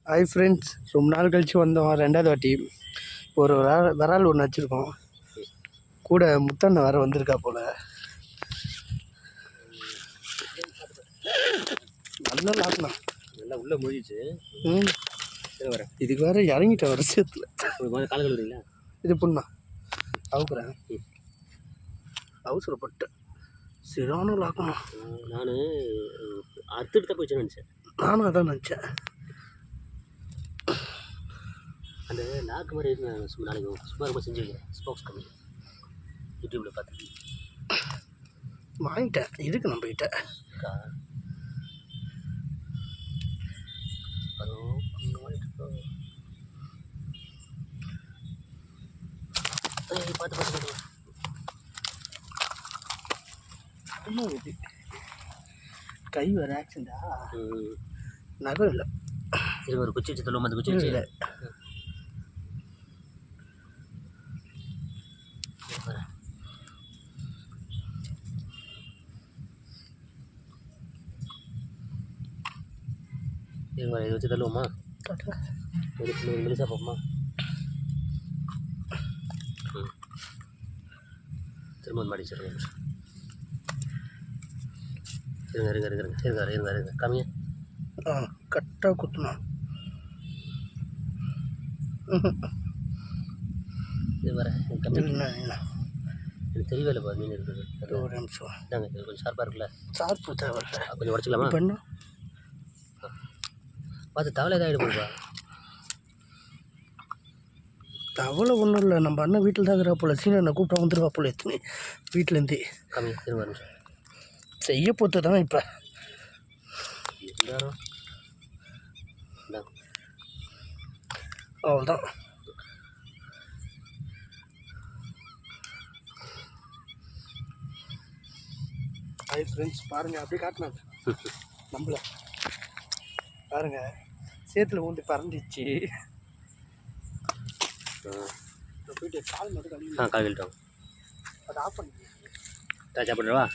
Hi friends, ரொம்ப நாள் கழித்து வந்தோம். ரெண்டாவது வாட்டி ஒரு விரால் ஒன்று வச்சுருக்கோம். கூட முத்தண்ணை வேறு வந்திருக்கா போல். நல்லா லாக்கணும், நல்லா உள்ளே மூழ்கிச்சு. சரி வரேன். இதுக்கு வேறு இறங்கிட்டேன் வர சேர்த்துல. கால கழுவுறீங்களா? இது புண்ணா அவுக்குறேன். அவசரப்பட்டு சிறான லாக்கணும். நான் அறுத்துட்டு தான் போயிடுச்சுன்னு நினச்சேன். நானும் அதான் நினச்சேன். அந்த லாக்கு மாதிரி இருக்கு. நான் சும்மா நாளைக்கு சும்மா ரொம்ப செஞ்சு வைக்கிறேன். ஸ்போக்ஸ் கம்மி யூடியூப்பில் பார்த்து வாங்கிட்டேன். இருக்கு நம்மகிட்ட. அதோ பார்த்து பார்த்து பார்த்து இன்னும் இது கை வேறு ஆக்சிடெண்டா? நகம் இல்லை. இது ஒரு குச்சி வச்சு சொல்லுவோம். அந்த குச்சி வச்சு இல்லை. இதை வச்சு தள்ளுவோமா? மெலிசா போமா? திரும்ப மாடி சொல்லுங்க. இருங்க கம்மியா கரெக்டாக குத்தணும். இது வர கம்மி இல்லை எனக்கு தெரியவே பாரு. மீன் இருக்குது. ஒரு நிமிஷம் இதாங்க, இது கொஞ்சம் ஷார்ப்பாக இருக்குல்ல. சார்பு தேவையில்லை. கொஞ்சம் உடச்சிக்கலாமா? பண்ணு பார்த்து தவளை இதாகிடு போடுப்பா. தவளை ஒன்றும் இல்லை. நம்ம அண்ணன் வீட்டில் தான் இருக்கிறா போல. சீனை என்ன கூப்பிட்டா வந்துடுவா போல. எத்தனை வீட்டிலேருந்து கம்மி திரும்ப நிமிஷம் செய்ய போத்து தான் இப்போ. அவ்வளோதான். ஹாய் ஃப்ரெண்ட்ஸ், பாருங்கள் அப்படியே காட்டினாங்க நம்மள. பாருங்கள் சேத்துல ஊண்டி பறந்துச்சு. போயிட்டு கால் மட்டும் கழுவி கால் கழிட்டோம். அதை ஆஃப் பண்ணி சாப்பிட்றவா?